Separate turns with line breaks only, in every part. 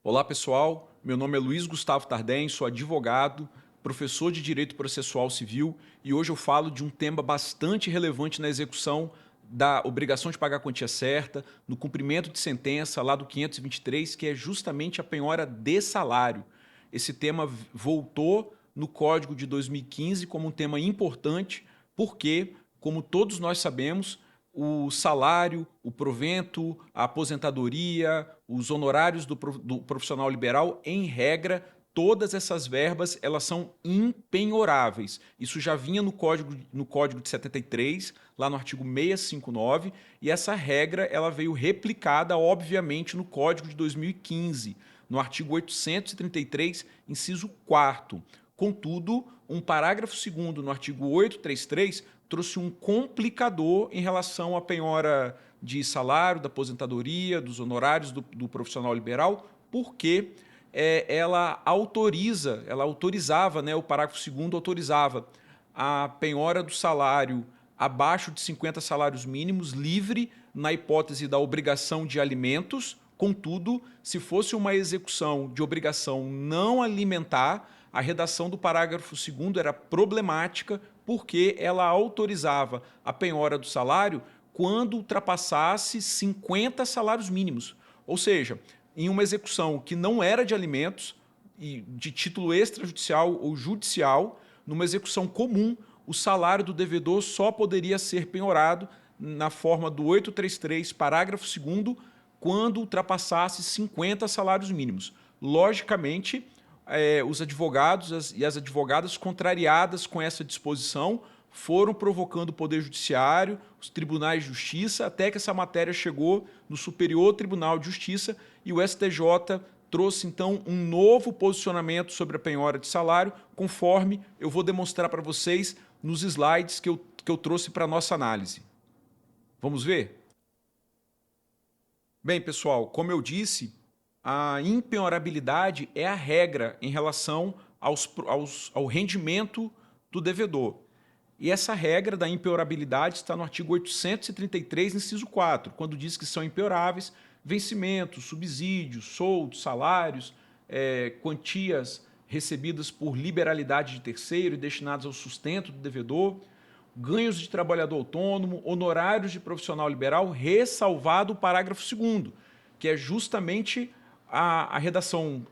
Olá, pessoal. Meu nome é Luiz Gustavo Tardem, sou advogado, professor de Direito Processual Civil e hoje eu falo de um tema bastante relevante na execução da obrigação de pagar a quantia certa, no cumprimento de sentença lá do 523, que é justamente a penhora de salário. Esse tema voltou no Código de 2015 como um tema importante, porque, como todos nós sabemos, o salário, o provento, a aposentadoria, os honorários do profissional liberal, em regra, todas essas verbas elas são impenhoráveis. Isso já vinha no Código de 73, lá no artigo 659, e essa regra ela veio replicada, obviamente, no Código de 2015, no artigo 833, inciso 4º. Contudo, um parágrafo 2º no artigo 833 trouxe um complicador em relação à penhora de salário, da aposentadoria, dos honorários do profissional liberal, porque ela autorizava, né, o parágrafo 2º autorizava a penhora do salário abaixo de 50 salários mínimos, livre na hipótese da obrigação de alimentos. Contudo, se fosse uma execução de obrigação não alimentar, a redação do parágrafo 2º era problemática porque ela autorizava a penhora do salário quando ultrapassasse 50 salários mínimos. Ou seja, em uma execução que não era de alimentos, e de título extrajudicial ou judicial, numa execução comum, o salário do devedor só poderia ser penhorado na forma do 833, parágrafo 2º, quando ultrapassasse 50 salários mínimos. Logicamente, os advogados e as advogadas contrariadas com essa disposição foram provocando o Poder Judiciário, os tribunais de justiça, até que essa matéria chegou no Superior Tribunal de Justiça e o STJ trouxe, então, um novo posicionamento sobre a penhora de salário, conforme eu vou demonstrar para vocês nos slides que eu trouxe para a nossa análise. Vamos ver? Bem, pessoal, como eu disse, a impenhorabilidade é a regra em relação ao rendimento do devedor. E essa regra da impenhorabilidade está no artigo 833, inciso 4, quando diz que são impenhoráveis vencimentos, subsídios, soldos, salários, quantias recebidas por liberalidade de terceiro e destinadas ao sustento do devedor, ganhos de trabalhador autônomo, honorários de profissional liberal, ressalvado o parágrafo 2º, que é justamente a redação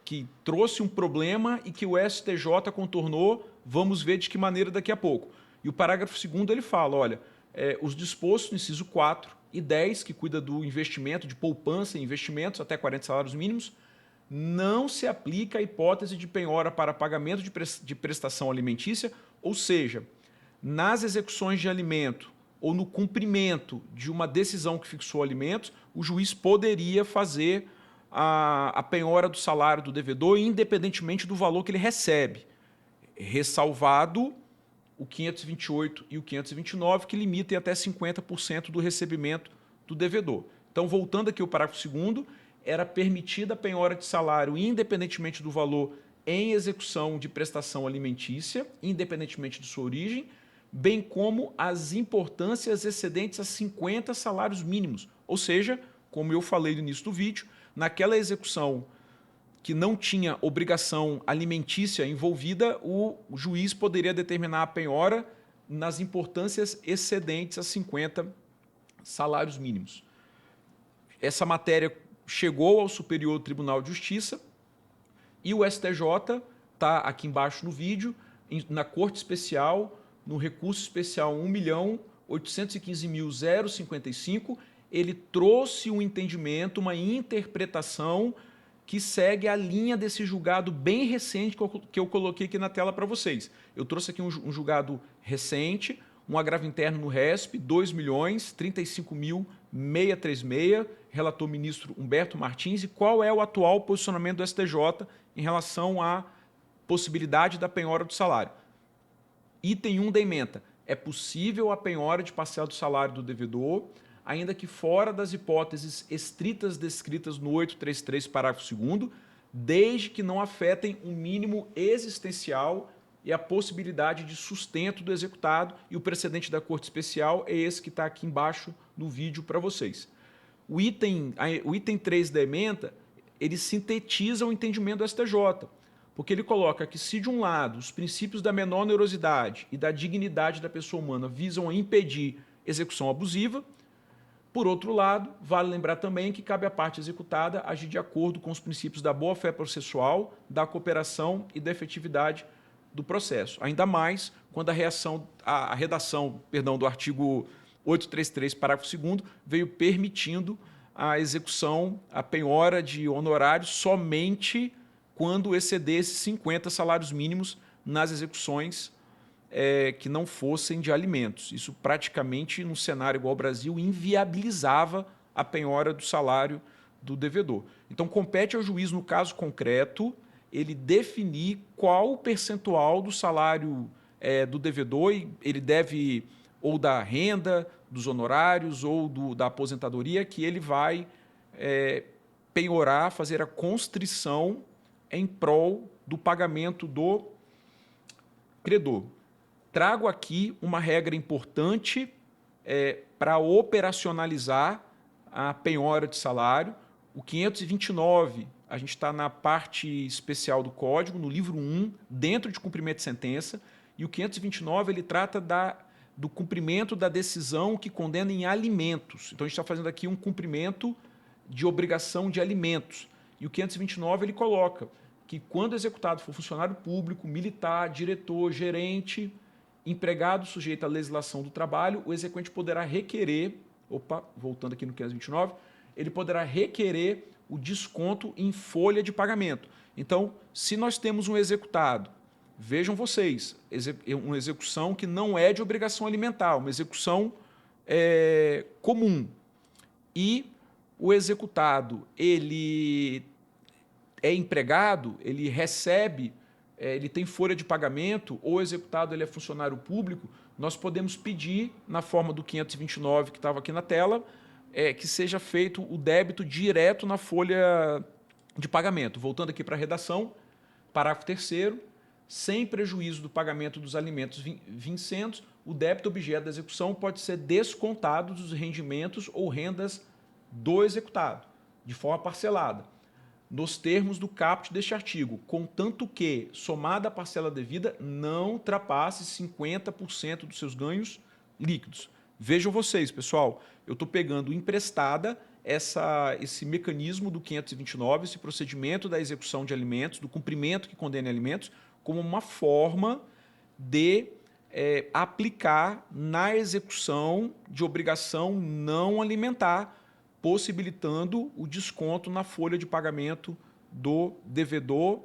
que trouxe um problema e que o STJ contornou. Vamos ver de que maneira daqui a pouco. E o parágrafo 2º ele fala, olha, os dispostos no inciso 4 e 10, que cuida do investimento, de poupança em investimentos até 40 salários mínimos, não se aplica a hipótese de penhora para pagamento de prestação alimentícia, ou seja, nas execuções de alimento ou no cumprimento de uma decisão que fixou alimentos, o juiz poderia fazer a penhora do salário do devedor, independentemente do valor que ele recebe, ressalvado o 528 e o 529, que limitem até 50% do recebimento do devedor. Então, voltando aqui ao parágrafo 2º, era permitida a penhora de salário, independentemente do valor em execução de prestação alimentícia, independentemente de sua origem, bem como as importâncias excedentes a 50 salários mínimos. Ou seja, como eu falei no início do vídeo, naquela execução que não tinha obrigação alimentícia envolvida, o juiz poderia determinar a penhora nas importâncias excedentes a 50 salários mínimos. Essa matéria chegou ao Superior Tribunal de Justiça e o STJ está aqui embaixo no vídeo, na Corte Especial, no recurso especial 1.815.055, ele trouxe um entendimento, uma interpretação que segue a linha desse julgado bem recente que eu coloquei aqui na tela para vocês. Eu trouxe aqui um julgado recente, um agravo interno no RESP, 2.035.636, relator ministro Humberto Martins, e qual é o atual posicionamento do STJ em relação à possibilidade da penhora do salário. Item 1 da ementa. É possível a penhora de parcela do salário do devedor, ainda que fora das hipóteses estritas descritas no 833, parágrafo 2º, desde que não afetem o mínimo existencial e a possibilidade de sustento do executado, e o precedente da Corte Especial é esse que está aqui embaixo no vídeo para vocês. O item 3 da ementa, ele sintetiza o entendimento do STJ, porque ele coloca que se de um lado os princípios da menor onerosidade e da dignidade da pessoa humana visam a impedir execução abusiva, por outro lado, vale lembrar também que cabe à parte executada agir de acordo com os princípios da boa-fé processual, da cooperação e da efetividade do processo. Ainda mais quando a redação do artigo 833, parágrafo 2º, veio permitindo a execução, a penhora de honorários somente quando excedesse 50 salários mínimos nas execuções que não fossem de alimentos. Isso praticamente, num cenário igual ao Brasil, inviabilizava a penhora do salário do devedor. Então, compete ao juiz, no caso concreto, ele definir qual o percentual do salário do devedor, e ele deve, ou da renda, dos honorários, ou da aposentadoria, que ele vai penhorar, fazer a constrição em prol do pagamento do credor. Trago aqui uma regra importante para operacionalizar a penhora de salário. O 529, a gente está na parte especial do Código, no livro 1, dentro de cumprimento de sentença, e o 529 ele trata do cumprimento da decisão que condena em alimentos. Então, a gente está fazendo aqui um cumprimento de obrigação de alimentos. E o 529 ele coloca que quando executado for funcionário público, militar, diretor, gerente, empregado sujeito à legislação do trabalho, o exequente poderá requerer, voltando aqui no 529, ele poderá requerer o desconto em folha de pagamento. Então, se nós temos um executado, vejam vocês, uma execução que não é de obrigação alimentar, uma execução comum, e o executado ele é empregado, ele recebe, ele tem folha de pagamento, ou o executado ele é funcionário público, nós podemos pedir, na forma do 529 que estava aqui na tela, que seja feito o débito direto na folha de pagamento. Voltando aqui para a redação, parágrafo 3º, sem prejuízo do pagamento dos alimentos vincendos, o débito objeto da execução pode ser descontado dos rendimentos ou rendas do executado, de forma parcelada, nos termos do caput deste artigo, contanto que, somada a parcela devida, não ultrapasse 50% dos seus ganhos líquidos. Vejam vocês, pessoal, eu estou pegando emprestada esse mecanismo do 529, esse procedimento da execução de alimentos, do cumprimento que condena alimentos, como uma forma de aplicar na execução de obrigação não alimentar, possibilitando o desconto na folha de pagamento do devedor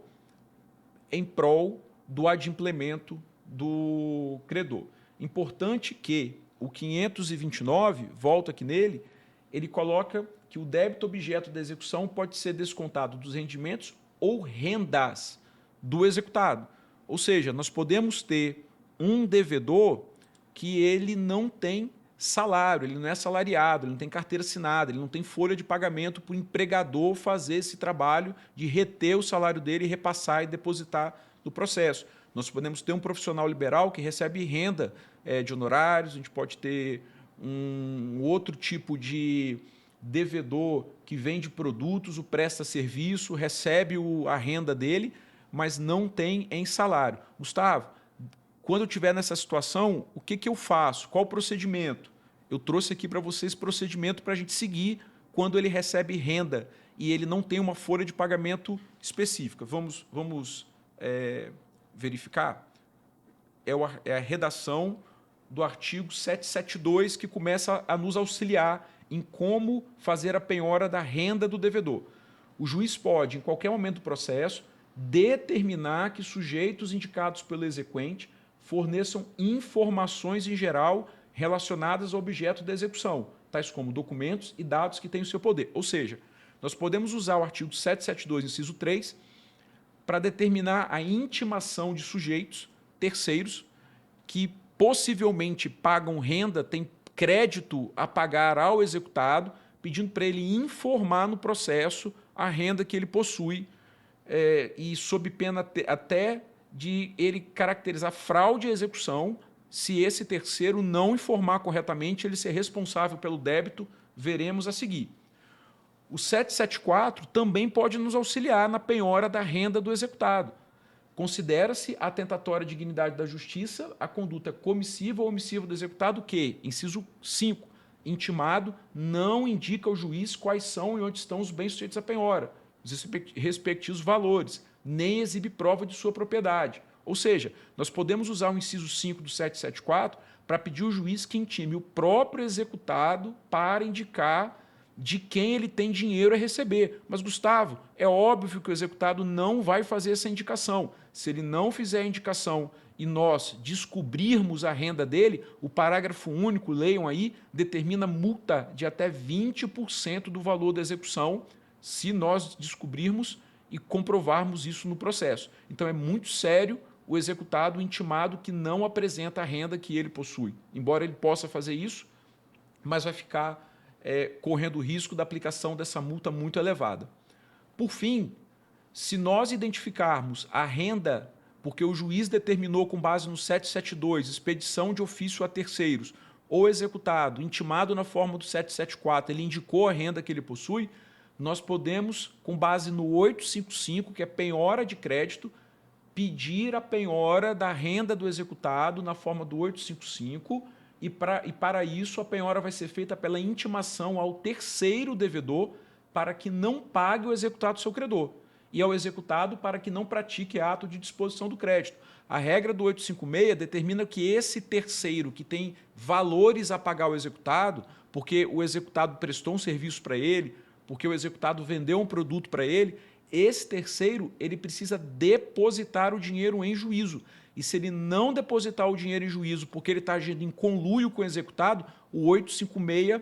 em prol do adimplemento do credor. Importante que o 529, volto aqui nele, ele coloca que o débito objeto da execução pode ser descontado dos rendimentos ou rendas do executado. Ou seja, nós podemos ter um devedor que ele não tem salário, ele não é assalariado, ele não tem carteira assinada, ele não tem folha de pagamento para o empregador fazer esse trabalho de reter o salário dele e repassar e depositar no processo. Nós podemos ter um profissional liberal que recebe renda de honorários, a gente pode ter um outro tipo de devedor que vende produtos, o presta serviço, recebe a renda dele, mas não tem em salário. Gustavo, quando eu estiver nessa situação, o que eu faço? Qual o procedimento? Eu trouxe aqui para vocês procedimento para a gente seguir quando ele recebe renda e ele não tem uma folha de pagamento específica. Vamos verificar? É a redação do artigo 772 que começa a nos auxiliar em como fazer a penhora da renda do devedor. O juiz pode, em qualquer momento do processo, determinar que sujeitos indicados pelo exequente forneçam informações em geral relacionadas ao objeto da execução, tais como documentos e dados que têm o seu poder. Ou seja, nós podemos usar o artigo 772, inciso 3, para determinar a intimação de sujeitos terceiros que possivelmente pagam renda, têm crédito a pagar ao executado, pedindo para ele informar no processo a renda que ele possui e sob pena até de ele caracterizar fraude à execução se esse terceiro não informar corretamente, ele ser responsável pelo débito, veremos a seguir. O 774 também pode nos auxiliar na penhora da renda do executado. Considera-se atentatória à dignidade da justiça a conduta comissiva ou omissiva do executado que, inciso 5, intimado, não indica ao juiz quais são e onde estão os bens sujeitos à penhora, os respectivos valores, nem exibe prova de sua propriedade. Ou seja, nós podemos usar o inciso 5 do 774 para pedir ao juiz que intime o próprio executado para indicar de quem ele tem dinheiro a receber. Mas, Gustavo, é óbvio que o executado não vai fazer essa indicação. Se ele não fizer a indicação e nós descobrirmos a renda dele, o parágrafo único, leiam aí, determina multa de até 20% do valor da execução, se nós descobrirmos e comprovarmos isso no processo. Então, é muito sério o executado intimado que não apresenta a renda que ele possui. Embora ele possa fazer isso, mas vai ficar correndo o risco da aplicação dessa multa muito elevada. Por fim, se nós identificarmos a renda, porque o juiz determinou com base no 772, expedição de ofício a terceiros, ou executado, intimado na forma do 774, ele indicou a renda que ele possui, nós podemos, com base no 855, que é penhora de crédito, pedir a penhora da renda do executado na forma do 855, e para isso a penhora vai ser feita pela intimação ao terceiro devedor para que não pague o executado seu credor e ao executado para que não pratique ato de disposição do crédito. A regra do 856 determina que esse terceiro que tem valores a pagar ao executado, porque o executado prestou um serviço para ele, porque o executado vendeu um produto para ele, esse terceiro ele precisa depositar o dinheiro em juízo. E se ele não depositar o dinheiro em juízo porque ele está agindo em conluio com o executado, o 856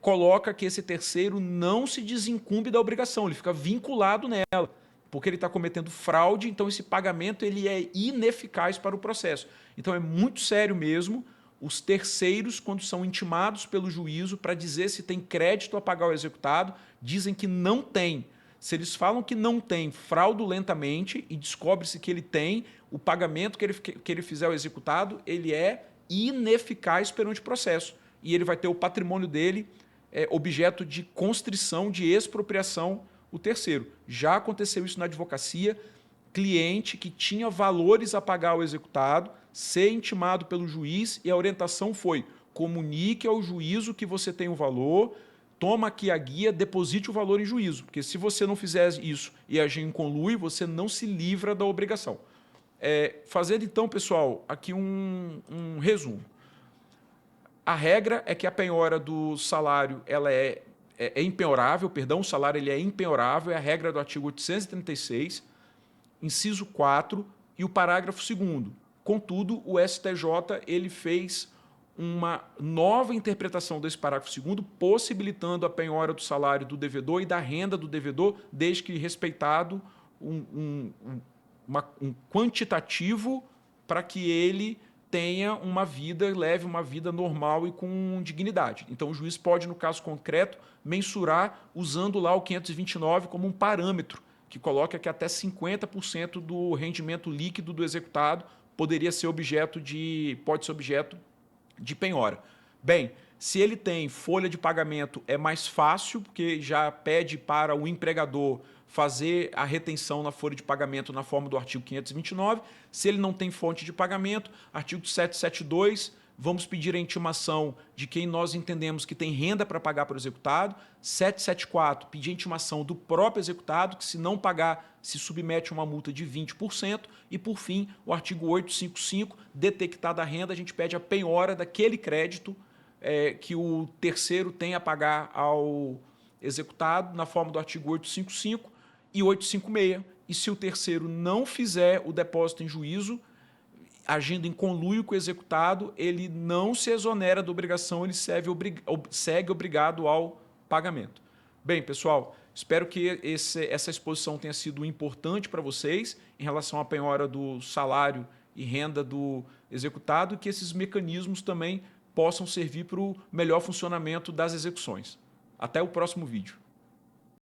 coloca que esse terceiro não se desincumbe da obrigação, ele fica vinculado nela, porque ele está cometendo fraude, então esse pagamento ele é ineficaz para o processo. Então é muito sério mesmo os terceiros, quando são intimados pelo juízo para dizer se tem crédito a pagar ao executado, dizem que não tem. Se eles falam que não tem fraudulentamente e descobre-se que ele tem, o pagamento que ele fizer ao executado, ele é ineficaz perante o processo. E ele vai ter o patrimônio dele objeto de constrição, de expropriação, o terceiro. Já aconteceu isso na advocacia, cliente que tinha valores a pagar ao executado, ser intimado pelo juiz e a orientação foi: comunique ao juízo que você tem o valor, toma aqui a guia, deposite o valor em juízo, porque se você não fizer isso e agir em conluio, você não se livra da obrigação. Fazendo então, pessoal, aqui um resumo. A regra é que a penhora do salário ela é impenhorável, perdão, o salário ele é impenhorável, é a regra do artigo 836, inciso 4 e o parágrafo 2º. Contudo, o STJ ele fez uma nova interpretação desse parágrafo 2º, possibilitando a penhora do salário do devedor e da renda do devedor, desde que respeitado um quantitativo para que ele tenha uma vida, leve uma vida normal e com dignidade. Então, o juiz pode, no caso concreto, mensurar usando lá o 529 como um parâmetro, que coloca que até 50% do rendimento líquido do executado pode ser objeto de penhora. Bem, se ele tem folha de pagamento, é mais fácil, porque já pede para o empregador fazer a retenção na folha de pagamento na forma do artigo 529. Se ele não tem fonte de pagamento, artigo 772, vamos pedir a intimação de quem nós entendemos que tem renda para pagar para o executado. 774, pedir a intimação do próprio executado, que se não pagar, se submete a uma multa de 20%. E, por fim, o artigo 855, detectada a renda, a gente pede a penhora daquele crédito que o terceiro tem a pagar ao executado, na forma do artigo 855 e 856. E se o terceiro não fizer o depósito em juízo, agindo em conluio com o executado, ele não se exonera da obrigação, ele segue obrigado ao pagamento. Bem, pessoal, espero que essa exposição tenha sido importante para vocês em relação à penhora do salário e renda do executado e que esses mecanismos também possam servir para o melhor funcionamento das execuções. Até o próximo vídeo.